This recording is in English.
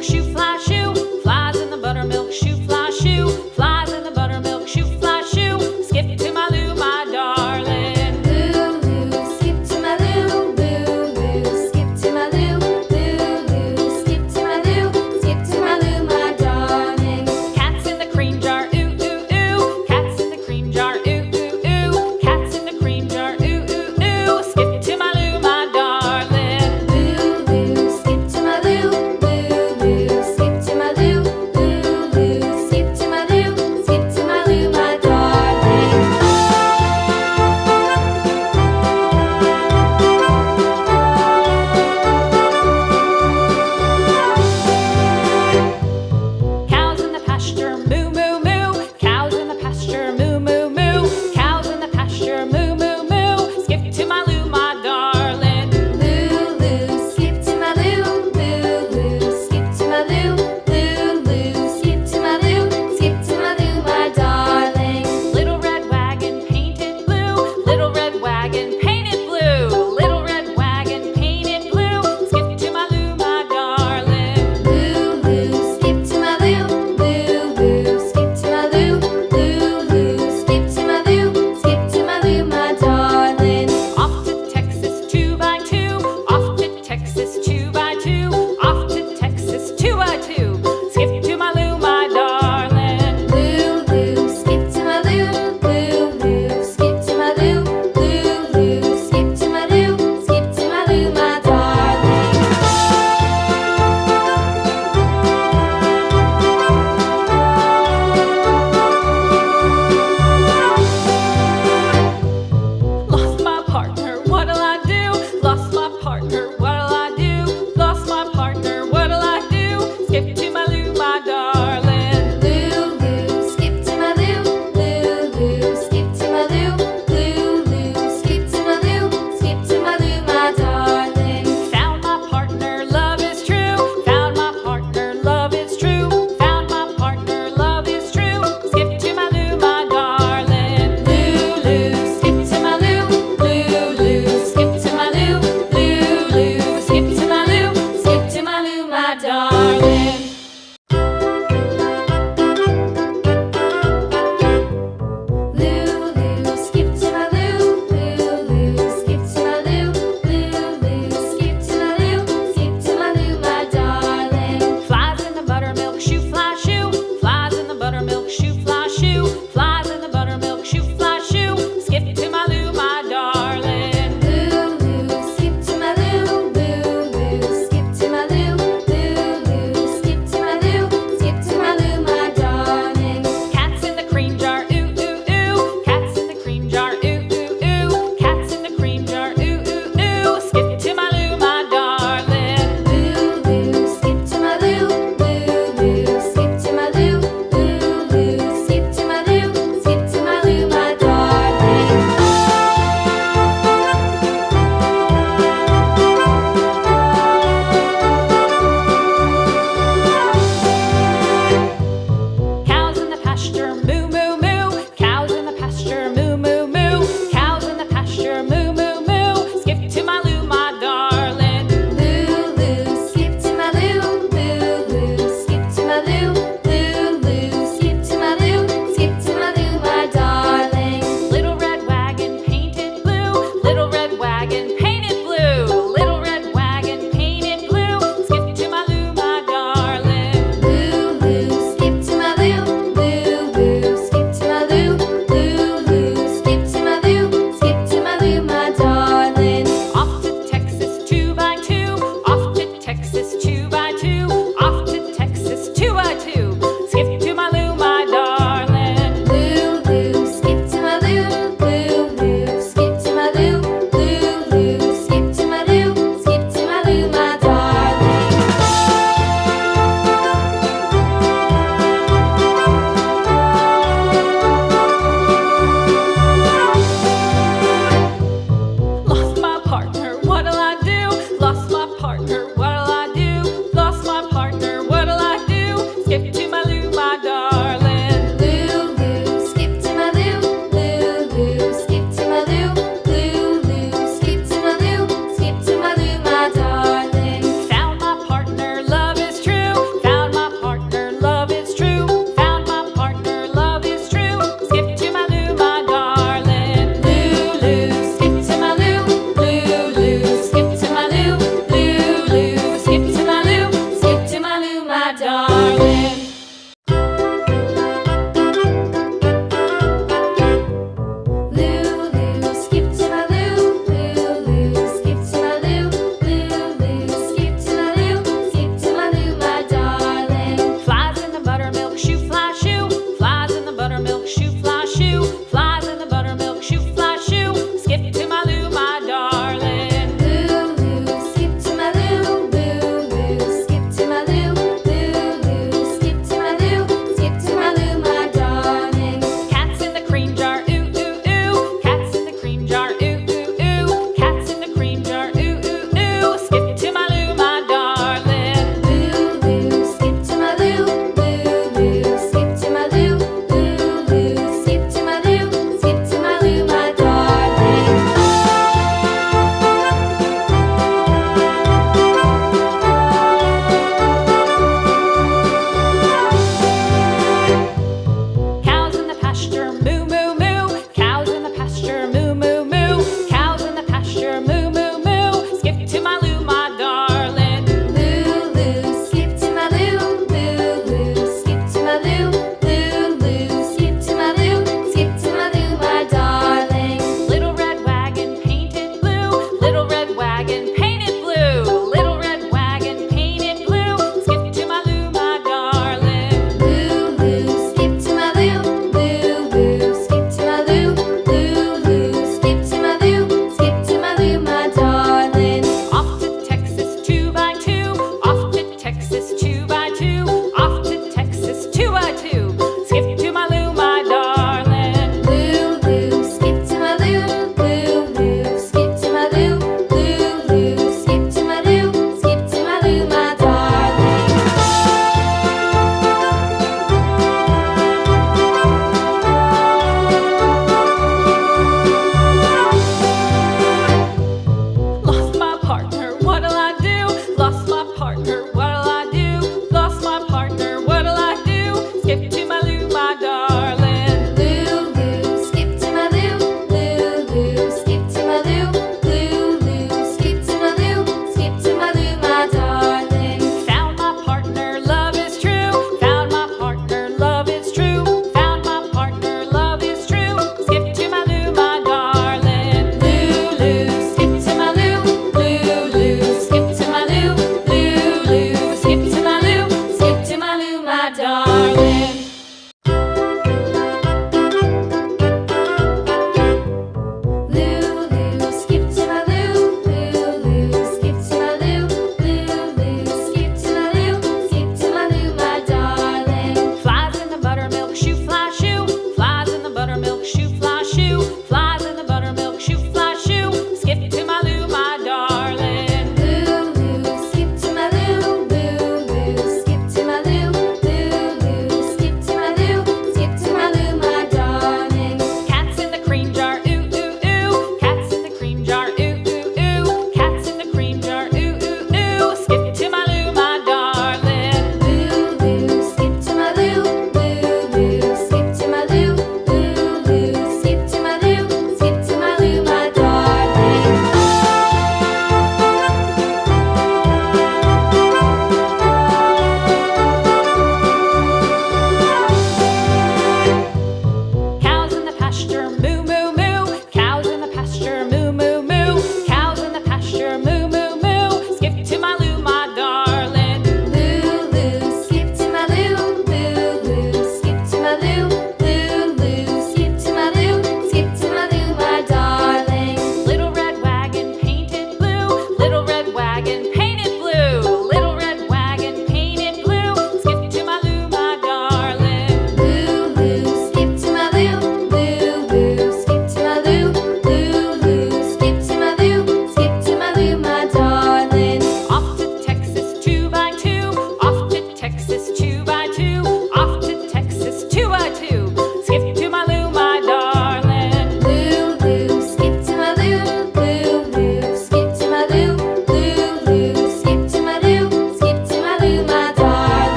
buttermilk shoe, fly shoe. Flies in the buttermilk shoe, fly shoe. Flies in the buttermilk shoe, fly shoe. Skip to my Lou, my darling. Lou, skip to my Lou, Lou, skip to my Lou, Lou, skip to my Lou, skip to my Lou, my darling. Cats in the cream jar, ooh, ooh, ooh. Cats in the cream jar, ooh, ooh, ooh. Cats in the cream jar, ooh, ooh, ooh. Skip to my Lou, my darling. Lou, skip to my Lou, Lou, skip to my Lou, Lou, skip to my Lou, skip to my Lou, my darling. Cows in the pasture, moo, moo, moo. Cows in the pasture, moo, moo, moo. Cows in the pasture, moo, moo, moo. Skip to my Lou, my darling. Lou, skip to my Lou, Lou, skip to my Lou, Lou, skip to my Lou, skip to my Lou, my darling. Little red wagon painted blue. Little red wagon painted blue. Little red wagon painted blue. Skip to my Lou, my darling. Lou, skip to my Lou, Lou, skip to my Lou, Lou, skip to my Lou, skip to my Lou, my darling. Off to Texas 2x2. Off to Texas 2x2. Off to Texas 2x2. Skip to my Lou, my darling. Lou, skip to my Lou, Lou, skip to my Lou, Lou, skip to my Lou, skip to my Lou, my darling. Lost my partner, what'll I do? Lost my partner, what'll I do? Lost my partner, what'll I do? Skip to my Lou, my darling. Lou, skip to my Lou, Lou, skip to my Lou, Lou, skip to my Lou, skip to my Lou, my darling. Found my partner, love is true. Found my partner, love is true. Found my partner, love is true. Skip to my Lou, my darling. Lou, skip to my Lou, Lou, skip to my Lou, Lou, skip to my Lou, skip to my Lou, my darling.